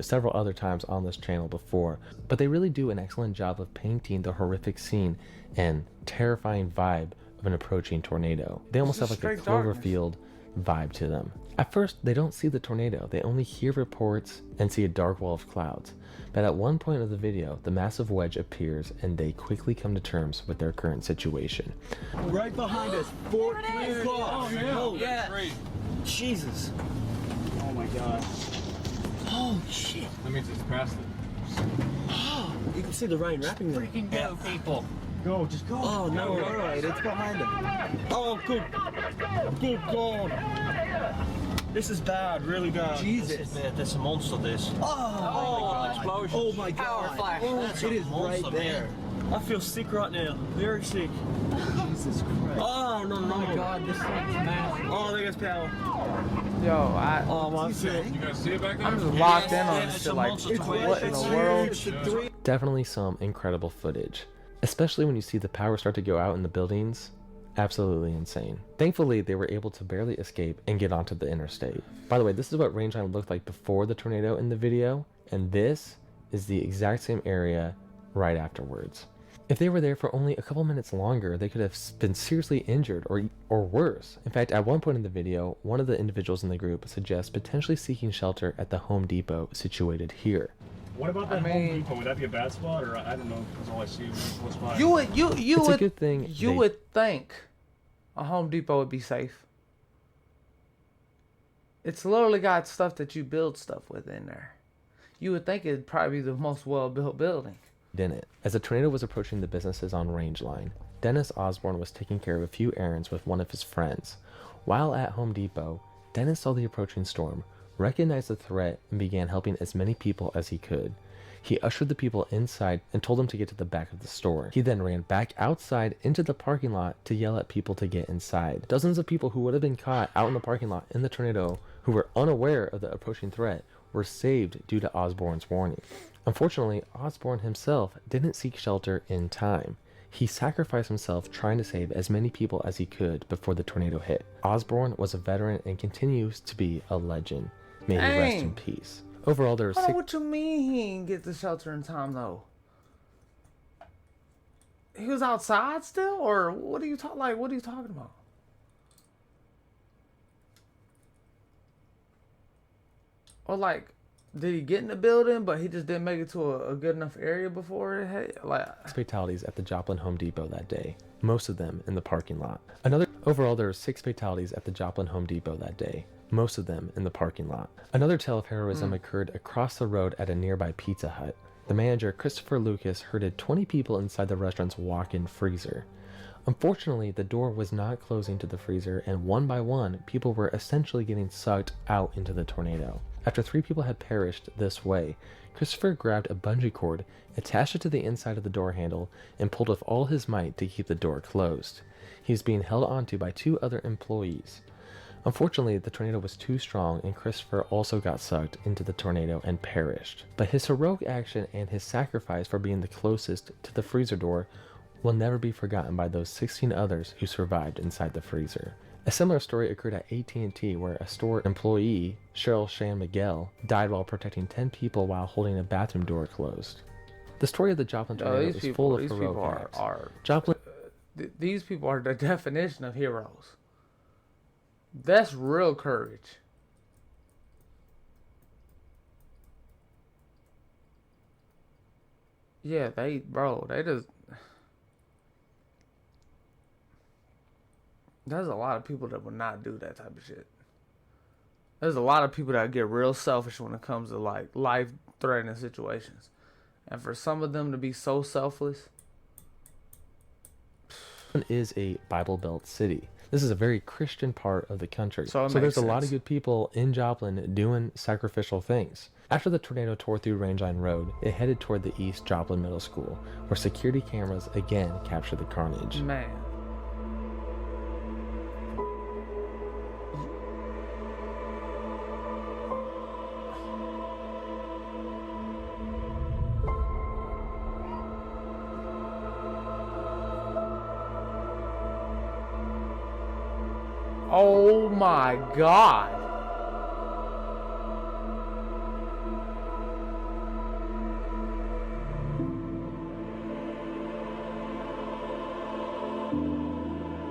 Speaker 4: several other times on this channel before, but they really do an excellent job of painting the horrific scene and terrifying vibe of an approaching tornado. They almost have like a
Speaker 3: straight darkness.
Speaker 4: Cloverfield vibe to them. At first, they don't see the tornado, they only hear reports and see a dark wall of clouds. But at one point of the video, the massive wedge appears and they quickly come to terms with their current situation.
Speaker 5: Right behind us. 4 3 o'clock.
Speaker 11: Oh
Speaker 5: yeah. Jesus.
Speaker 11: Oh my god.
Speaker 5: Holy shit.
Speaker 11: That means it's past it.
Speaker 5: You can see the rain wrapping them.
Speaker 9: Freaking go, people.
Speaker 11: Go, just go.
Speaker 5: Oh no.
Speaker 11: Alright, it's behind him.
Speaker 5: Oh good. Good God. This is bad, really bad.
Speaker 11: Jesus.
Speaker 9: That's a monster, this.
Speaker 5: Oh,
Speaker 9: Explosion.
Speaker 5: oh my God.
Speaker 9: That's
Speaker 5: It
Speaker 9: a
Speaker 5: is
Speaker 9: monster,
Speaker 5: right there.
Speaker 9: man.
Speaker 5: I feel sick right now. Very sick.
Speaker 11: Jesus Christ.
Speaker 5: Oh no no.
Speaker 9: Oh my God, this thing's massive.
Speaker 5: Oh, there goes power.
Speaker 3: Yo,
Speaker 5: Oh my
Speaker 11: You guys see it back there?
Speaker 3: I'm just locked in on
Speaker 9: Yeah,
Speaker 3: this
Speaker 9: it's
Speaker 3: shit.
Speaker 9: a
Speaker 3: Like,
Speaker 9: monster
Speaker 3: what in the world?
Speaker 4: Definitely some incredible footage, especially when you see the power start to go out in the buildings. Absolutely insane. Thankfully, they were able to barely escape and get onto the interstate. By the way, this is what Rangeline looked like before the tornado in the video, and this is the exact same area right afterwards. If they were there for only a couple minutes longer, they could have been seriously injured or worse. In fact, at one point in the video, one of the individuals in the group suggests potentially seeking shelter at the Home Depot situated here.
Speaker 11: What about that Home Depot? Would that be a bad spot, or I don't know? That's all I see. What's fine?
Speaker 3: You
Speaker 4: It's
Speaker 3: would
Speaker 4: a good thing they-
Speaker 3: would think a Home Depot would be safe. It's literally got stuff that you build stuff with in there. You would think it'd probably be the most well-built building.
Speaker 4: Didn't. As the tornado was approaching the businesses on Rangeline, Dennis Osborne was taking care of a few errands with one of his friends. While at Home Depot, Dennis saw the approaching storm, recognized the threat, and began helping as many people as he could. He ushered the people inside and told them to get to the back of the store. He then ran back outside into the parking lot to yell at people to get inside. Dozens of people who would have been caught out in the parking lot in the tornado, who were unaware of the approaching threat, were saved due to Osborne's warning. Unfortunately, Osborne himself didn't seek shelter in time. He sacrificed himself trying to save as many people as he could before the tornado hit. Osborne was a veteran and continues to be a legend. May he rest in peace. Overall, there were
Speaker 3: Hold on,
Speaker 4: six.
Speaker 3: what you mean he didn't get the shelter in time though? He was outside still, or what are you talking? Like, what are you talking about? Or like, did he get in the building, but he just didn't make it to a good enough area before it hit? Like,
Speaker 4: Fatalities at the Joplin Home Depot that day, most of them in the parking lot. Overall, there were 6 fatalities at the Joplin Home Depot that day, most of them in the parking lot. Another tale of heroism occurred across the road at a nearby Pizza Hut. The manager, Christopher Lucas, herded 20 people inside the restaurant's walk-in freezer. Unfortunately, the door was not closing to the freezer, and one by one, people were essentially getting sucked out into the tornado. After 3 people had perished this way, Christopher grabbed a bungee cord, attached it to the inside of the door handle, and pulled with all his might to keep the door closed. He was being held onto by 2 other employees. Unfortunately, the tornado was too strong, and Christopher also got sucked into the tornado and perished. But his heroic action and his sacrifice for being the closest to the freezer door will never be forgotten by those 16 others who survived inside the freezer. A similar story occurred at AT&T, where a store employee, Cheryl Shan Miguel, died while protecting 10 people while holding a bathroom door closed. The story of the Joplin tornado is full of
Speaker 3: these
Speaker 4: heroic
Speaker 3: people
Speaker 4: acts.
Speaker 3: are
Speaker 4: Joplin.
Speaker 3: These people are the definition of heroes. That's real courage. Yeah, they just. There's a lot of people that would not do that type of shit. There's a lot of people that get real selfish when it comes to like life-threatening situations, and for some of them to be so selfless.
Speaker 4: Is a Bible Belt city. This is a very Christian part of the country.
Speaker 3: So
Speaker 4: there's a lot of good people in Joplin doing sacrificial things. After the tornado tore through Rangeline Road, it headed toward the East Joplin Middle School, where security cameras again captured the carnage.
Speaker 3: Man. Oh my God.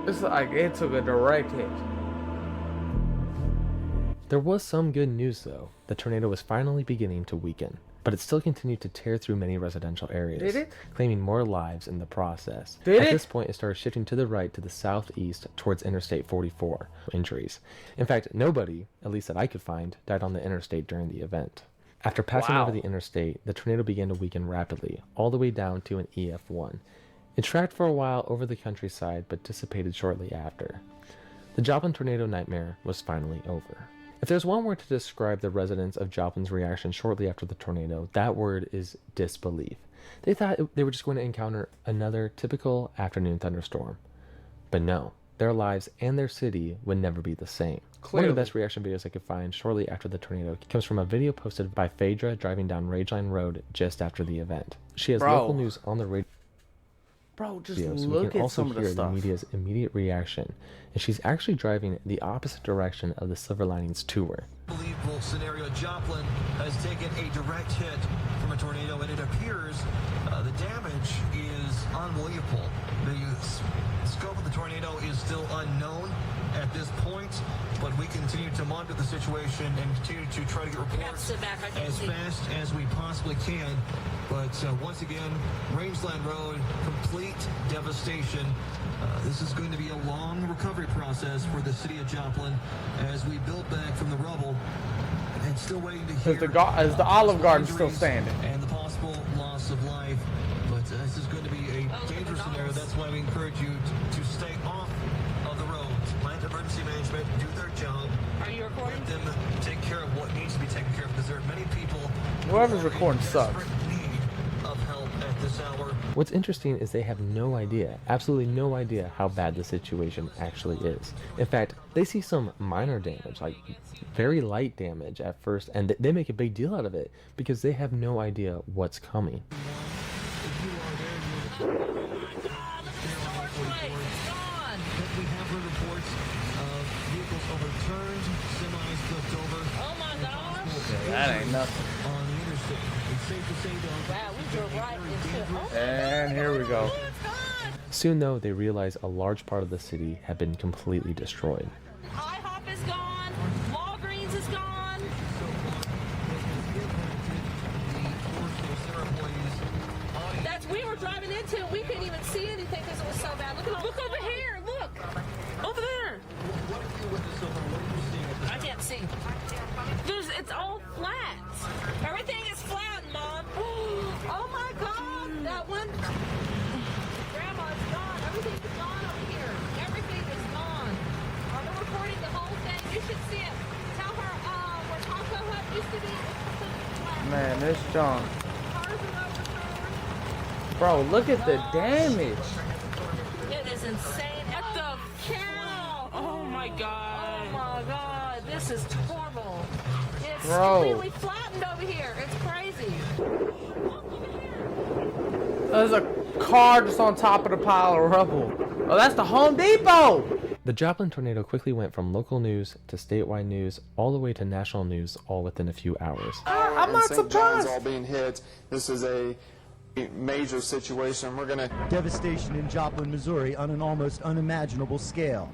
Speaker 3: It's like it took a direct hit.
Speaker 4: There was some good news though. The tornado was finally beginning to weaken, but it still continued to tear through many residential areas,
Speaker 3: Did it?
Speaker 4: claiming more lives in the process.
Speaker 3: Did
Speaker 4: At
Speaker 3: it?
Speaker 4: this point, it started shifting to the right to the southeast towards Interstate 44. Injuries. In fact, nobody, at least that I could find, died on the interstate during the event. After passing
Speaker 3: Wow.
Speaker 4: over the interstate, the tornado began to weaken rapidly, all the way down to an EF1. It tracked for a while over the countryside, but dissipated shortly after. The Joplin tornado nightmare was finally over. If there's one word to describe the residents of Joplin's reaction shortly after the tornado, that word is disbelief. They thought they were just going to encounter another typical afternoon thunderstorm. But no, their lives and their city would never be the same. One of the best reaction videos I could find shortly after the tornado comes from a video posted by Phaedra driving down Rangeline Road just after the event. She has local news on the radio.
Speaker 3: Bro, just
Speaker 4: So we
Speaker 3: look
Speaker 4: can
Speaker 3: at
Speaker 4: also
Speaker 3: some of the
Speaker 4: hear the
Speaker 3: stuff.
Speaker 4: media's immediate reaction, and she's actually driving the opposite direction of the Silver Linings tour.
Speaker 12: Unbelievable scenario. Joplin has taken a direct hit from a tornado, and it appears the damage is unbelievable. The scope of the tornado is still unknown at this point, but we continue to monitor the situation and continue to try to get reports as fast as we possibly can. But once again, Rangeland Road, complete devastation. This is going to be a long recovery process for the city of Joplin as we build back from the rubble, and still waiting to hear
Speaker 3: Is the Olive Garden still standing?
Speaker 12: and the possible loss of life. But this is going to be a dangerous scenario. That's why we encourage you to stay off of the roads. Let emergency management do their job. Are you recording? Let them take care of what needs to be taken care of, because there are many people.
Speaker 3: Whoever's recording sucks.
Speaker 12: Of help at this hour.
Speaker 4: What's interesting is they have no idea, absolutely no idea how bad the situation actually is. In fact, they see some minor damage, like very light damage at first, and they make a big deal out of it because they have no idea what's coming.
Speaker 12: We have heard reports of vehicles overturned, semis flipped over.
Speaker 13: Oh my gosh.
Speaker 3: That ain't nothing.
Speaker 12: On the interstate. It's safe to say though.
Speaker 13: Wow, we drove right into it.
Speaker 3: And here we go.
Speaker 4: Soon though, they realize a large part of the city had been completely destroyed.
Speaker 13: IHOP is gone. Walgreens is gone. We were driving into it. We couldn't even see anything because it was so bad. Look over here. Look. Over there. I can't see. It's all flat. Everything is flat, Mom. Oh my God. That one. Grandma's gone. Everything's gone over here. Everything is gone. I'm recording the whole thing. You should see it. Tell her where Taco Hut used to be. It's completely flat.
Speaker 3: Man, this John.
Speaker 13: Cars are overturned.
Speaker 3: Bro, look at the damage.
Speaker 13: It is insane. What the cow? Oh my God. Oh my God. This is horrible. It's completely flattened over here. It's crazy.
Speaker 3: There's a car just on top of the pile of rubble. Oh, that's the Home Depot.
Speaker 4: The Joplin tornado quickly went from local news to statewide news, all the way to national news, all within a few hours.
Speaker 3: I'm not
Speaker 14: St. John's
Speaker 3: surprised.
Speaker 14: all being hit. This is a major situation. We're gonna
Speaker 15: Devastation in Joplin, Missouri on an almost unimaginable scale.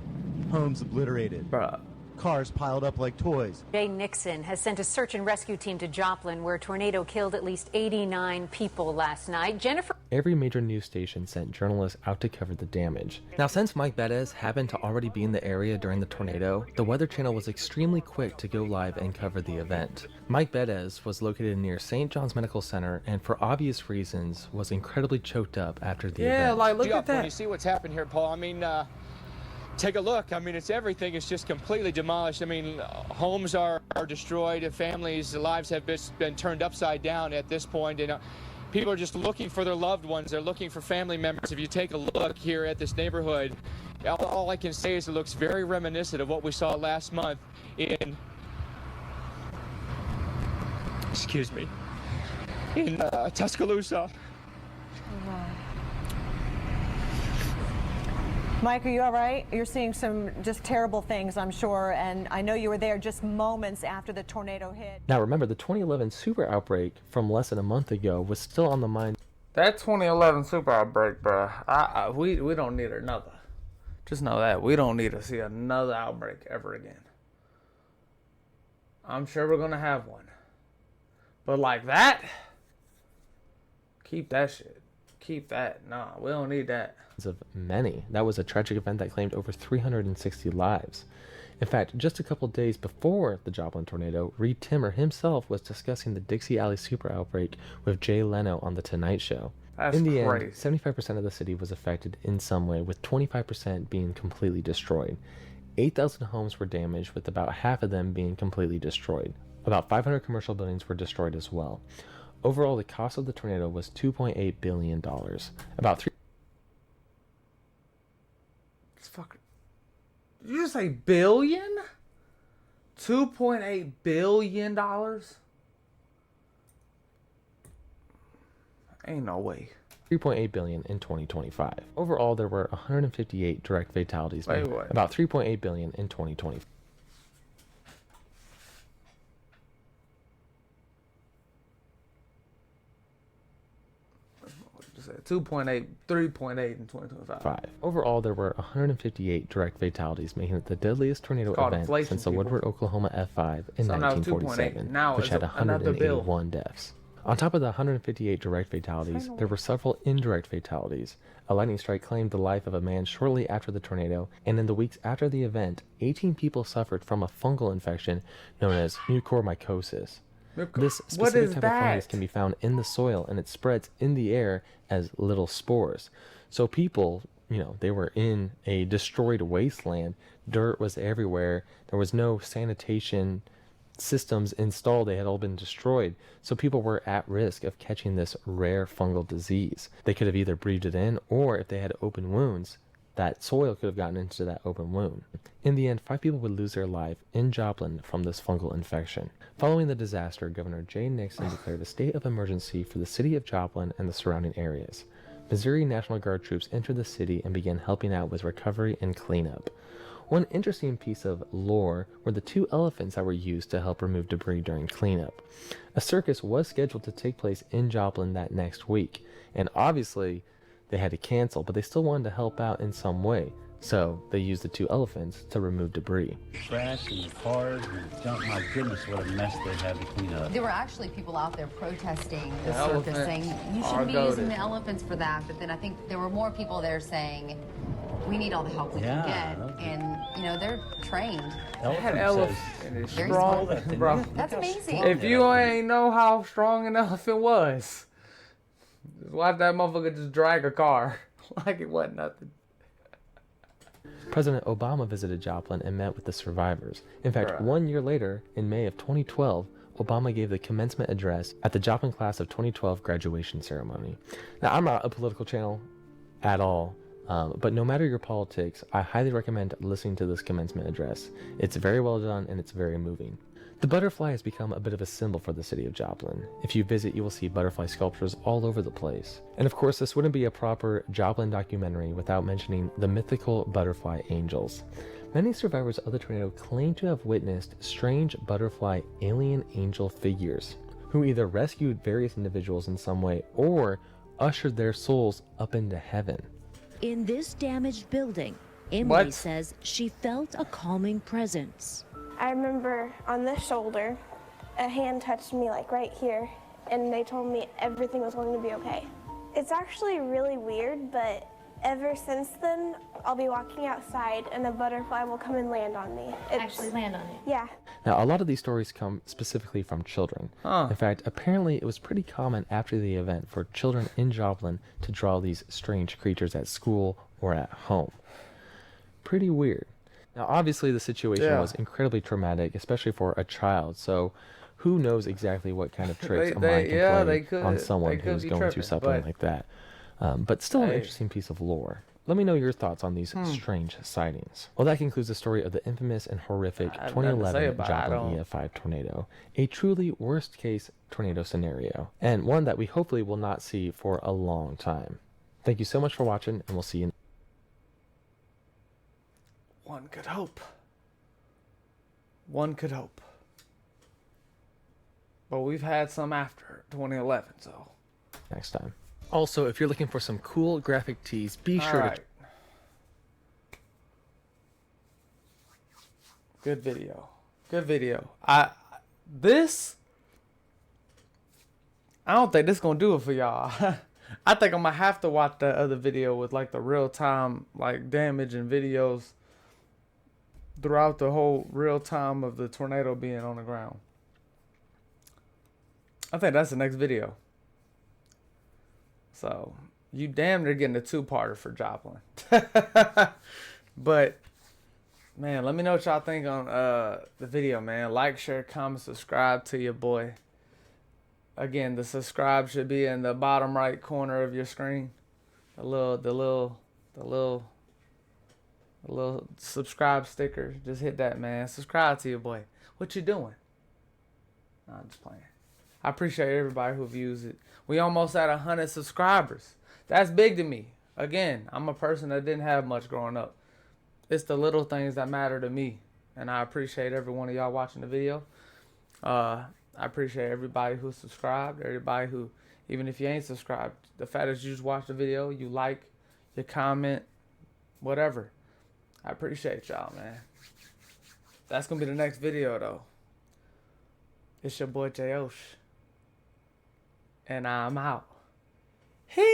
Speaker 15: Homes obliterated.
Speaker 3: Bruh.
Speaker 15: Cars piled up like toys.
Speaker 16: Jay Nixon has sent a search and rescue team to Joplin, where a tornado killed at least 89 people last night. Jennifer.
Speaker 4: Every major news station sent journalists out to cover the damage. Now, since Mike Bettis happened to already be in the area during the tornado, the Weather Channel was extremely quick to go live and cover the event. Mike Bettis was located near St. John's Medical Center and for obvious reasons was incredibly choked up after the event.
Speaker 3: Yeah, like look at
Speaker 17: When
Speaker 3: that.
Speaker 17: you see what's happened here, Paul, I mean, take a look. I mean, it's everything is just completely demolished. I mean, homes are destroyed, families' lives have been turned upside down at this point, and people are just looking for their loved ones. They're looking for family members. If you take a look here at this neighborhood, all I can say is it looks very reminiscent of what we saw last month in, excuse me, in Tuscaloosa.
Speaker 18: Mike, are you all right? You're seeing some just terrible things, I'm sure, and I know you were there just moments after the tornado hit.
Speaker 4: Now remember, the 2011 super outbreak from less than a month ago was still on the mind.
Speaker 3: That 2011 super outbreak, bruh. We don't need another. Just know that. We don't need to see another outbreak ever again. I'm sure we're going to have one. But like that, keep that shit. Keep that. Nah, we don't need that.
Speaker 4: Of many. That was a tragic event that claimed over 360 lives. In fact, just a couple days before the Joplin tornado, Reed Timmer himself was discussing the Dixie Alley super outbreak with Jay Leno on The Tonight Show.
Speaker 3: That's
Speaker 4: in the
Speaker 3: crazy.
Speaker 4: end, 75% of the city was affected in some way, with 25% being completely destroyed. 8,000 homes were damaged, with about half of them being completely destroyed. About 500 commercial buildings were destroyed as well. Overall, the cost of the tornado was $2.8 billion. About three.
Speaker 3: It's fucking. Did you say billion? $2.8 billion? Ain't no way.
Speaker 4: 3.8 billion in 2025. Overall, there were 158 direct fatalities.
Speaker 3: Wait, what?
Speaker 4: About 3.8 billion in 2025.
Speaker 3: Just said 2.8, 3.8 in 2025.
Speaker 4: Overall, there were 158 direct fatalities, making it the deadliest tornado
Speaker 3: called
Speaker 4: event
Speaker 3: inflation,
Speaker 4: since the
Speaker 3: people.
Speaker 4: Woodward, Oklahoma F5 in
Speaker 3: So now
Speaker 4: 1947,
Speaker 3: 2.8. Now
Speaker 4: which
Speaker 3: it's
Speaker 4: had
Speaker 3: another bill.
Speaker 4: 181 deaths. On top of the 158 direct fatalities, there were several indirect fatalities. A lightning strike claimed the life of a man shortly after the tornado, and in the weeks after the event, 18 people suffered from a fungal infection known as mucormycosis. This
Speaker 3: What
Speaker 4: specific
Speaker 3: is
Speaker 4: type of fungus
Speaker 3: that?
Speaker 4: can be found in the soil, and it spreads in the air as little spores. So people, they were in a destroyed wasteland. Dirt was everywhere. There was no sanitation systems installed. They had all been destroyed. So people were at risk of catching this rare fungal disease. They could have either breathed it in, or if they had open wounds, that soil could have gotten into that open wound. In the end, 5 people would lose their life in Joplin from this fungal infection. Following the disaster, Governor Jay Nixon declared a state of emergency for the city of Joplin and the surrounding areas. Missouri National Guard troops entered the city and began helping out with recovery and cleanup. One interesting piece of lore were the 2 elephants that were used to help remove debris during cleanup. A circus was scheduled to take place in Joplin that next week, and obviously they had to cancel, but they still wanted to help out in some way, so they used the 2 elephants to remove debris.
Speaker 19: Trash and the cars and junk, my goodness, what a mess they had to clean up.
Speaker 20: There were actually people out there protesting the
Speaker 19: The
Speaker 20: circus,
Speaker 19: elephant
Speaker 20: saying you
Speaker 19: are
Speaker 20: shouldn't be
Speaker 19: goated.
Speaker 20: using the elephants for that. But then I think there were more people there saying we need all the help we
Speaker 19: Yeah,
Speaker 20: can get, and they're trained.
Speaker 3: That elephant is
Speaker 20: Very
Speaker 3: strong,
Speaker 20: smart.
Speaker 3: bro.
Speaker 20: That's amazing.
Speaker 3: If you ain't know how strong an elephant was, just watch that motherfucker just drag a car like it wasn't nothing.
Speaker 4: President Obama visited Joplin and met with the survivors. In fact,
Speaker 3: Bruh.
Speaker 4: 1 year later, in May of 2012, Obama gave the commencement address at the Joplin Class of 2012 graduation ceremony. Now, I'm not a political channel at all, but no matter your politics, I highly recommend listening to this commencement address. It's very well done and it's very moving. The butterfly has become a bit of a symbol for the city of Joplin. If you visit, you will see butterfly sculptures all over the place. And of course, this wouldn't be a proper Joplin documentary without mentioning the mythical butterfly angels. Many survivors of the tornado claim to have witnessed strange butterfly alien angel figures who either rescued various individuals in some way or ushered their souls up into heaven.
Speaker 21: In this damaged building, Emily says she felt a calming presence.
Speaker 22: I remember on this shoulder, a hand touched me like right here, and they told me everything was going to be okay. It's actually really weird, but ever since then, I'll be walking outside and a butterfly will come and land on me.
Speaker 20: Actually land on you?
Speaker 22: Yeah.
Speaker 4: Now, a lot of these stories come specifically from children. In fact, apparently it was pretty common after the event for children in Joplin to draw these strange creatures at school or at home. Pretty weird. Now, obviously the situation was incredibly traumatic, especially for a child, so who knows exactly what kind of tricks a mind can play on someone who's going through something like that. But still an interesting piece of lore. Let me know your thoughts on these strange sightings. Well, that concludes the story of the infamous and horrific 2011 Joplin EF5 tornado, a truly worst-case tornado scenario, and one that we hopefully will not see for a long time. Thank you so much for watching, and we'll see you.
Speaker 3: One could hope. One could hope. But we've had some after 2011, so.
Speaker 4: Next time. Also, if you're looking for some cool graphic tees, be sure to...
Speaker 3: Good video. Good video. I don't think this gonna do it for y'all. I think I'm gonna have to watch that other video with like the real time like damage and videos throughout the whole real time of the tornado being on the ground. I think that's the next video. So you damn near getting a two-parter for Joplin. But man, let me know what y'all think on the video, man. Like, share, comment, subscribe to your boy. Again, the subscribe should be in the bottom right corner of your screen. The little subscribe sticker. Just hit that, man. Subscribe to your boy. What you doing? Nah, I'm just playing. I appreciate everybody who views it. We almost at 100 subscribers. That's big to me. Again, I'm a person that didn't have much growing up. It's the little things that matter to me. And I appreciate every one of y'all watching the video. I appreciate everybody who subscribed. Everybody who, even if you ain't subscribed, the fact that you just watch the video, you like, you comment, whatever. I appreciate y'all, man. That's going to be the next video, though. It's your boy, J-Osh. And I'm out. Hey!